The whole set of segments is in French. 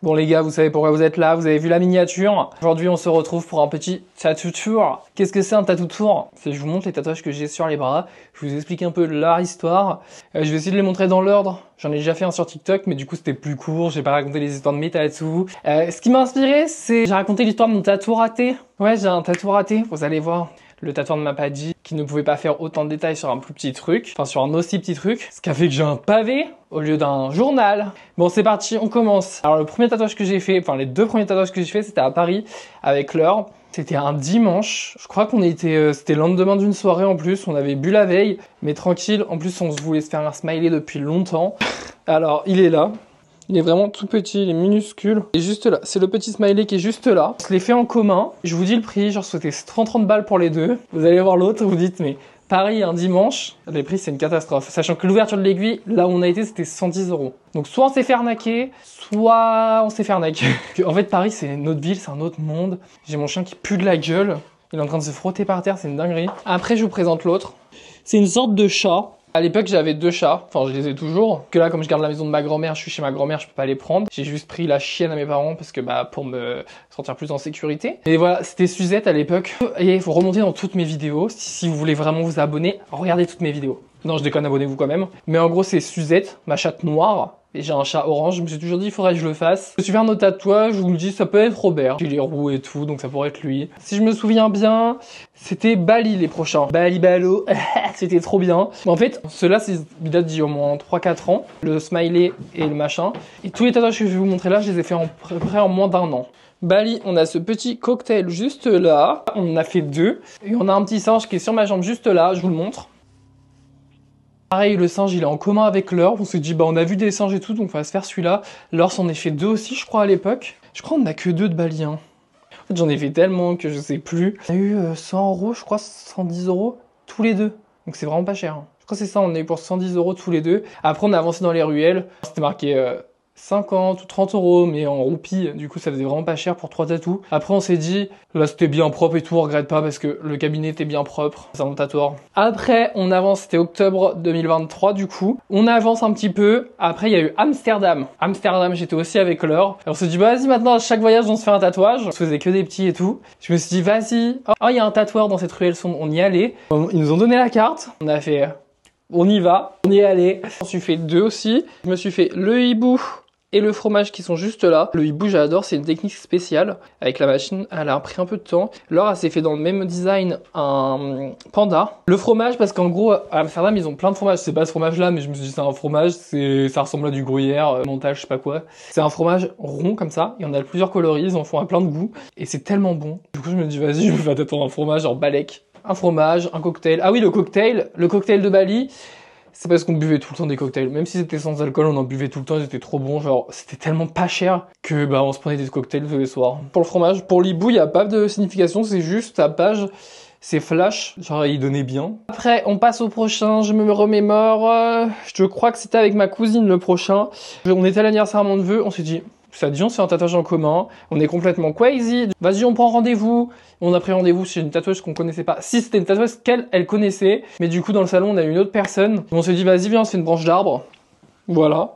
Bon les gars, vous savez pourquoi vous êtes là, vous avez vu la miniature. Aujourd'hui on se retrouve pour un petit tattoo tour. Qu'est-ce que c'est un tattoo tour? C'est je vous montre les tatouages que j'ai sur les bras, je vous explique un peu leur histoire. Je vais essayer de les montrer dans l'ordre. J'en ai déjà fait un sur TikTok, mais du coup c'était plus court, j'ai pas raconté les histoires de mes tatous. Ce qui m'a inspiré, c'est j'ai raconté l'histoire de mon tatou raté. Ouais, j'ai un tatou raté, vous allez voir. Le tatoueur ne m'a pas dit qu'il ne pouvait pas faire autant de détails sur un plus petit truc, enfin sur un aussi petit truc, ce qui a fait que j'ai un pavé au lieu d'un journal. Bon c'est parti, on commence. Alors le premier tatouage que j'ai fait, enfin les deux premiers tatouages que j'ai fait, c'était à Paris avec Laure. C'était un dimanche, je crois qu'on était, c'était le lendemain d'une soirée en plus, on avait bu la veille, mais tranquille, en plus on se voulait se faire un smiley depuis longtemps. Alors il est là. Il est vraiment tout petit, il est minuscule. Il est juste là. C'est le petit smiley qui est juste là. Je l'ai fait en commun. Je vous dis le prix, genre c'était 30 balles pour les deux. Vous allez voir l'autre, vous dites mais Paris un dimanche, les prix c'est une catastrophe. Sachant que l'ouverture de l'aiguille, là où on a été, c'était 110 €. Donc soit on s'est fait arnaquer, soit on s'est fait arnaquer. En fait Paris c'est une autre ville, c'est un autre monde. J'ai mon chien qui pue de la gueule. Il est en train de se frotter par terre, c'est une dinguerie. Après je vous présente l'autre. C'est une sorte de chat. À l'époque, j'avais deux chats, enfin je les ai toujours. Que là, comme je garde la maison de ma grand-mère, je suis chez ma grand-mère, je peux pas les prendre. J'ai juste pris la chienne à mes parents parce que pour me sentir plus en sécurité. Et voilà, c'était Suzette à l'époque. Et il faut remonter dans toutes mes vidéos. Si vous voulez vraiment vous abonner, regardez toutes mes vidéos. Non, je déconne, abonnez-vous quand même. Mais en gros, c'est Suzette, ma chatte noire. Et j'ai un chat orange, je me suis toujours dit il faudrait que je le fasse. Je me suis fait un autre tatouage, je vous le dis, ça peut être Robert. J'ai les roues et tout, donc ça pourrait être lui. Si je me souviens bien, c'était Bali les prochains. Bali Balo, c'était trop bien. Mais en fait, ceux-là, ils datent d'il y a au moins 3-4 ans. Le smiley et le machin. Et tous les tatouages que je vais vous montrer là, je les ai fait à peu près en moins d'1 an. Bali, on a ce petit cocktail juste là. On en a fait deux. Et on a un petit singe qui est sur ma jambe juste là, je vous le montre. Pareil, le singe, il est en commun avec Laure. On s'est dit, on a vu des singes et tout, donc on va se faire celui-là. Laure s'en est fait deux aussi, je crois, à l'époque. Je crois qu'on n'a que deux de Bali. Hein. En fait, j'en ai fait tellement que je sais plus. On a eu 100 €, je crois, 110 € tous les deux. Donc c'est vraiment pas cher. Hein. Je crois que c'est ça, on a eu pour 110 € tous les deux. Après, on a avancé dans les ruelles. C'était marqué 50 ou 30 €, mais en roupies, du coup ça faisait vraiment pas cher pour 3 tatous. Après on s'est dit, là c'était bien propre et tout, on regrette pas parce que le cabinet était bien propre, c'est un tatoueur. Après on avance, c'était octobre 2023 du coup. On avance un petit peu, après il y a eu Amsterdam. Amsterdam, j'étais aussi avec Laure. Et on s'est dit, vas-y maintenant à chaque voyage on se fait un tatouage. On se faisait que des petits et tout. Je me suis dit, vas-y, oh il y a un tatoueur dans cette ruelle sombre, on y allait. Ils nous ont donné la carte, on a fait... On y va, on y est allé. Je me suis fait deux aussi. Je me suis fait le hibou et le fromage qui sont juste là. Le hibou j'adore, c'est une technique spéciale. Avec la machine, elle a pris un peu de temps. Laure, elle s'est fait dans le même design un panda. Le fromage, parce qu'en gros, à Amsterdam, ils ont plein de fromages. C'est pas ce fromage là, mais je me suis dit c'est un fromage, ça ressemble à du gruyère, montage, je sais pas quoi. C'est un fromage rond comme ça, il y en a plusieurs coloris, ils en font à plein de goûts. Et c'est tellement bon. Du coup, je me dis vas-y, je me fais attendre un fromage en balèque. Un fromage, un cocktail. Ah oui, le cocktail de Bali. C'est parce qu'on buvait tout le temps des cocktails. Même si c'était sans alcool, on en buvait tout le temps, c'était trop bon. Genre, c'était tellement pas cher que on se prenait des cocktails tous les soirs. Pour le fromage, pour l'hibou, il n'y a pas de signification, c'est juste ta page, c'est flash. Genre, il donnait bien. Après, on passe au prochain, je me remémore. Je crois que c'était avec ma cousine le prochain. On était à l'anniversaire à mon neveu, on s'est dit... Ça dit, on se fait un tatouage en commun, on est complètement crazy. Vas-y, on prend rendez-vous. On a pris rendez-vous chez une tatoueuse qu'on connaissait pas. Si, c'était une tatoueuse elle connaissait. Mais du coup, dans le salon, on a eu une autre personne. On s'est dit, vas-y, viens, on se fait une branche d'arbre. Voilà.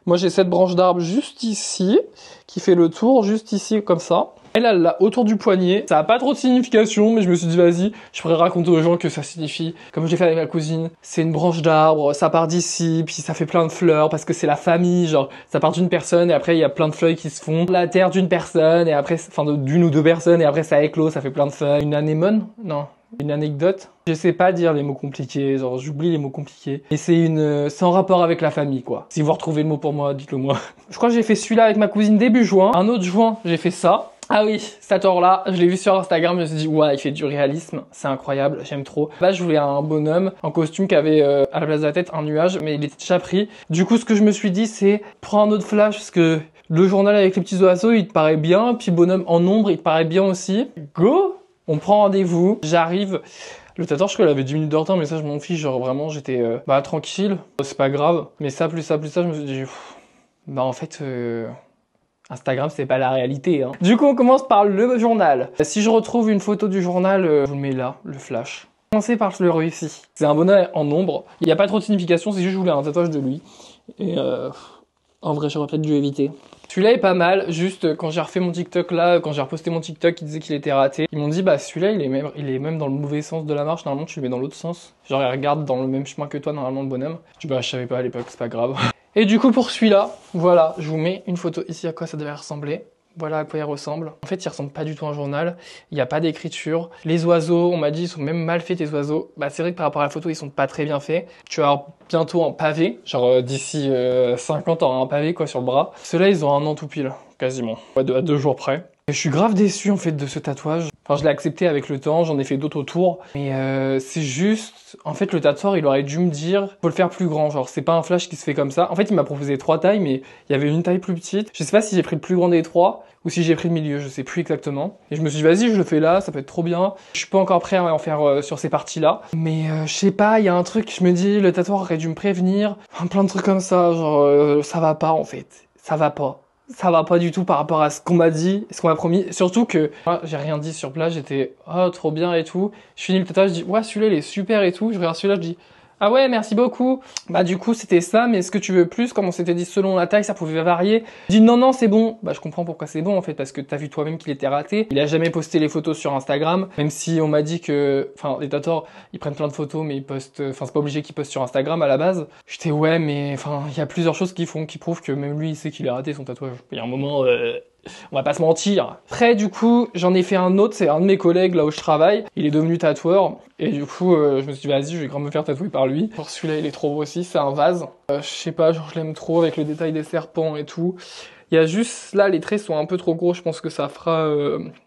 Moi, j'ai cette branche d'arbre juste ici, qui fait le tour, juste ici, comme ça. Elle l'a autour du poignet. Ça a pas trop de signification, mais je me suis dit, vas-y, je pourrais raconter aux gens que ça signifie, comme je l'ai fait avec ma cousine, c'est une branche d'arbre, ça part d'ici, puis ça fait plein de fleurs, parce que c'est la famille, genre, ça part d'une personne, et après, il y a plein de feuilles qui se font. La terre d'une personne, et après, enfin, d'une ou deux personnes, et après, ça éclot, ça fait plein de feuilles. Une anémone? Non. Une anecdote. Je sais pas dire les mots compliqués, genre j'oublie les mots compliqués. Et c'est en rapport avec la famille quoi. Si vous retrouvez le mot pour moi, dites-le moi. Je crois que j'ai fait celui-là avec ma cousine début juin. Un autre juin, j'ai fait ça. Ah oui, cet or-là, je l'ai vu sur Instagram, je me suis dit, ouais, il fait du réalisme, c'est incroyable, j'aime trop. Là, je voulais un bonhomme en costume qui avait à la place de la tête un nuage, mais il était déjà pris. Du coup, ce que je me suis dit, c'est prends un autre flash, parce que le journal avec les petits oiseaux, il te paraît bien, puis bonhomme en ombre, il te paraît bien aussi. Go! On prend rendez-vous, j'arrive. Le tatouage, je crois, il avait 10 minutes de retard, mais ça, je m'en fiche. Genre, vraiment, j'étais tranquille. C'est pas grave. Mais ça, plus ça, je me suis dit, en fait, Instagram, c'est pas la réalité. Hein. Du coup, on commence par le journal. Si je retrouve une photo du journal, je vous le mets là, le flash. Commencer par le réussi. C'est un bonhomme en ombre. Il n'y a pas trop de signification, c'est juste que je voulais un tatouage de lui. Et en vrai, j'aurais peut-être dû éviter. Celui-là est pas mal, juste quand j'ai refait mon TikTok là, quand j'ai reposté mon TikTok, ils disaient qu'il était raté. Ils m'ont dit bah celui-là il est même dans le mauvais sens de la marche, normalement tu le mets dans l'autre sens. Genre il regarde dans le même chemin que toi normalement le bonhomme. Je dis bah je savais pas à l'époque, c'est pas grave. Et du coup pour celui-là, voilà, je vous mets une photo ici à quoi ça devait ressembler. Voilà à quoi il ressemble. En fait, il ressemble pas du tout à un journal. Il n'y a pas d'écriture. Les oiseaux, on m'a dit, ils sont même mal faits, tes oiseaux. Bah, c'est vrai que par rapport à la photo, ils sont pas très bien faits. Tu vas avoir bientôt un pavé. Genre, d'ici 50 ans, un pavé, quoi, sur le bras. Ceux-là, ils ont un an tout pile. Quasiment. Ouais, à 2 jours près. Et je suis grave déçu, en fait, de ce tatouage. Enfin, je l'ai accepté avec le temps, j'en ai fait d'autres autour. Mais c'est juste... En fait, le tatoueur, il aurait dû me dire, faut le faire plus grand. Genre, c'est pas un flash qui se fait comme ça. En fait, il m'a proposé 3 tailles, mais il y avait une taille plus petite. Je sais pas si j'ai pris le plus grand des 3 ou si j'ai pris le milieu, je sais plus exactement. Et je me suis dit, vas-y, je le fais là, ça peut être trop bien. Je suis pas encore prêt à en faire sur ces parties-là. Mais je sais pas, il y a un truc, je me dis, le tatoueur aurait dû me prévenir. Enfin, plein de trucs comme ça, genre, ça va pas, en fait. Ça va pas. Ça va pas du tout par rapport à ce qu'on m'a dit, ce qu'on m'a promis. Surtout que moi, j'ai rien dit sur place, j'étais oh trop bien et tout. Je finis le tatouage, je dis ouais celui-là il est super et tout. Je regarde celui-là, je dis ah ouais merci beaucoup. Bah du coup c'était ça, mais est-ce que tu veux plus? Comme on s'était dit selon la taille, ça pouvait varier. Je dis non c'est bon. Bah je comprends pourquoi c'est bon en fait, parce que t'as vu toi-même qu'il était raté. Il a jamais posté les photos sur Instagram, même si on m'a dit que, enfin les tatoueurs ils prennent plein de photos, mais ils postent, enfin c'est pas obligé qu'ils postent sur Instagram à la base. J'étais ouais mais enfin il y a plusieurs choses qui prouvent que même lui il sait qu'il a raté son tatouage. Il y a un moment on va pas se mentir. Après, du coup, j'en ai fait un autre, c'est un de mes collègues là où je travaille. Il est devenu tatoueur. Et du coup, je me suis dit, vas-y, je vais grave me faire tatouer par lui. Genre, celui-là, il est trop beau aussi, c'est un vase. Je sais pas, genre, je l'aime trop avec le détail des serpents et tout. Il y a juste, là, les traits sont un peu trop gros, je pense que ça fera...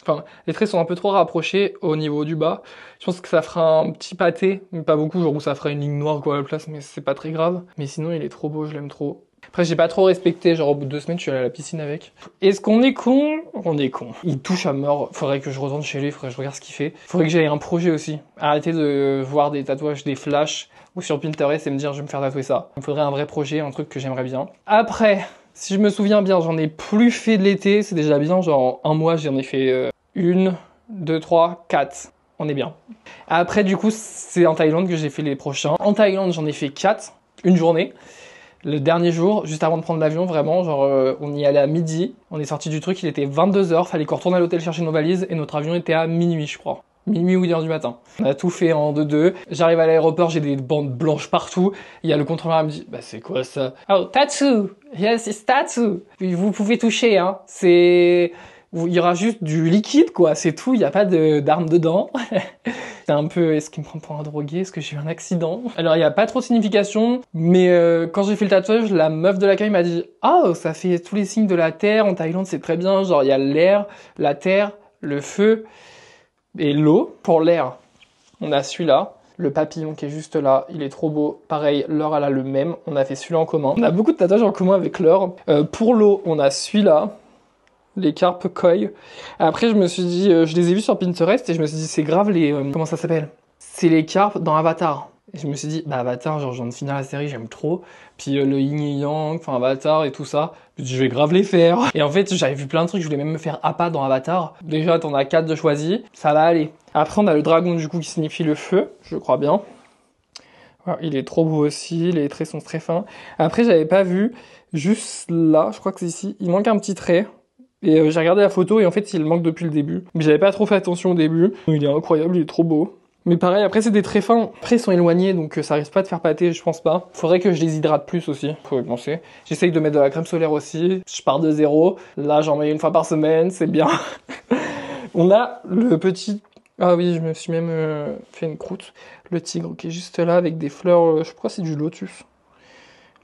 Enfin, les traits sont un peu trop rapprochés au niveau du bas. Je pense que ça fera un petit pâté, mais pas beaucoup, genre où ça fera une ligne noire quoi à la place, mais c'est pas très grave. Mais sinon, il est trop beau, je l'aime trop. Après, j'ai pas trop respecté, genre au bout de 2 semaines, je suis allé à la piscine avec. Est-ce qu'on est con? On est con. Il touche à mort, faudrait que je retourne chez lui, faudrait que je regarde ce qu'il fait. Faudrait que j'aille un projet aussi. Arrêter de voir des tatouages, des flashs, ou sur Pinterest et me dire je vais me faire tatouer ça. Il me faudrait un vrai projet, un truc que j'aimerais bien. Après, si je me souviens bien, j'en ai plus fait de l'été, c'est déjà bien, genre en un mois, j'en ai fait 1, 2, 3, 4. On est bien. Après, du coup, c'est en Thaïlande que j'ai fait les prochains. En Thaïlande, j'en ai fait 4, une journée. Le dernier jour, juste avant de prendre l'avion, vraiment, genre, on y allait à midi. On est sorti du truc, il était 22h, fallait qu'on retourne à l'hôtel chercher nos valises, et notre avion était à minuit, je crois. Minuit ou 1h du matin. On a tout fait en 2-2. J'arrive à l'aéroport, j'ai des bandes blanches partout. Il y a le contrôleur qui me dit, bah c'est quoi ça? Oh, tattoo! Yes, it's tattoo! Vous pouvez toucher, hein. Il y aura juste du liquide, quoi, c'est tout, il n'y a pas d'armes dedans. C'est un peu, est-ce qu'il me prend pour un drogué? Est-ce que j'ai eu un accident? Alors, il n'y a pas trop de signification, mais quand j'ai fait le tatouage, la meuf de l'accueil m'a dit « Ah, ça fait tous les signes de la terre, en Thaïlande, c'est très bien, genre, il y a l'air, la terre, le feu et l'eau. » Pour l'air, on a celui-là. Le papillon qui est juste là, il est trop beau. Pareil, Laure, elle a le même. On a fait celui-là en commun. On a beaucoup de tatouages en commun avec Laure. Pour l'eau, on a celui-là. Les carpes koi. Après, je me suis dit, je les ai vus sur Pinterest et je me suis dit, c'est grave les... comment ça s'appelle? C'est les carpes dans Avatar. Et je me suis dit, bah Avatar, genre je viens de finir la série, j'aime trop. Puis le yin et yang, enfin Avatar et tout ça, je vais grave les faire. Et en fait, j'avais vu plein de trucs, je voulais même me faire Appa dans Avatar. Déjà, t'en as 4 de choisis, ça va aller. Après, on a le dragon du coup qui signifie le feu, je crois bien. Voilà, il est trop beau aussi, les traits sont très fins. Après, j'avais pas vu, juste là, je crois que c'est ici, il manque un petit trait. Et j'ai regardé la photo et en fait il manque depuis le début. Mais j'avais pas trop fait attention au début. Il est incroyable, il est trop beau. Mais pareil, après c'est des traits fins. Après ils sont éloignés donc ça risque pas de faire pâter, je pense pas. Faudrait que je les hydrate plus aussi, faut y penser. J'essaye de mettre de la crème solaire aussi. Je pars de 0. Là j'en mets 1 fois par semaine, c'est bien. On a le petit... Ah oui, je me suis même fait une croûte. Le tigre qui est juste là avec des fleurs, je crois que c'est du lotus.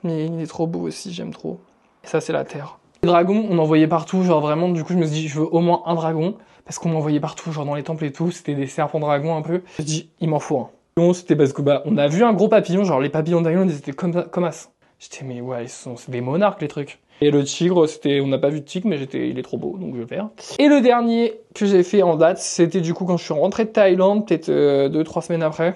Mais il est trop beau aussi, j'aime trop. Et ça c'est la terre. Les dragons, on en voyait partout, genre vraiment, du coup je me suis dit, je veux au moins un dragon, parce qu'on en voyait partout, genre dans les temples et tout, c'était des serpents dragons un peu. Je me suis dit, il m'en faut un. Non, c'était parce que bah, on a vu un gros papillon, genre les papillons d'Island, ils étaient comme as. J'étais, mais ouais, c'est des monarques les trucs. Et le tigre, on n'a pas vu de tigre, mais il est trop beau, donc je vais le faire. Et le dernier que j'ai fait en date, c'était du coup quand je suis rentré de Thaïlande, peut-être 2-3 semaines après.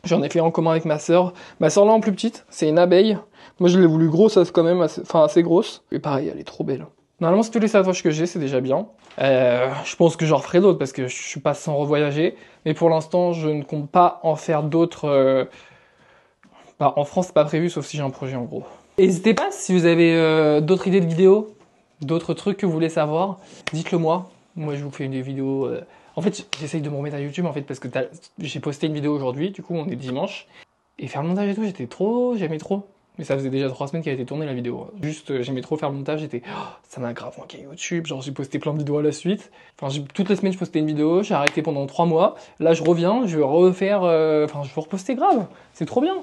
J'en ai fait en commun avec ma sœur. Ma sœur là en plus petite, c'est une abeille. Moi je l'ai voulu grosse quand même, assez grosse. Et pareil, elle est trop belle. Normalement, c'est tous les tatouages que j'ai, c'est déjà bien. Je pense que j'en referai d'autres parce que je suis pas sans revoyager. Mais pour l'instant, je ne compte pas en faire d'autres. Bah, en France, c'est pas prévu, sauf si j'ai un projet en gros. N'hésitez pas si vous avez d'autres idées de vidéos. d'autres trucs que vous voulez savoir, dites-le moi. Moi, je vous fais des vidéos. En fait, j'essaye de me remettre à YouTube en fait parce que j'ai posté une vidéo aujourd'hui. Du coup, on est dimanche et faire le montage et tout, j'aimais trop. Mais ça faisait déjà 3 semaines qu'elle a été tournée la vidéo. Juste, j'aimais trop faire le montage, ça m'a grave manqué YouTube, genre j'ai posté plein de vidéos à la suite. Enfin, toutes les semaines je postais une vidéo, j'ai arrêté pendant 3 mois. Là je reviens, je vais refaire, je vais reposter grave, c'est trop bien.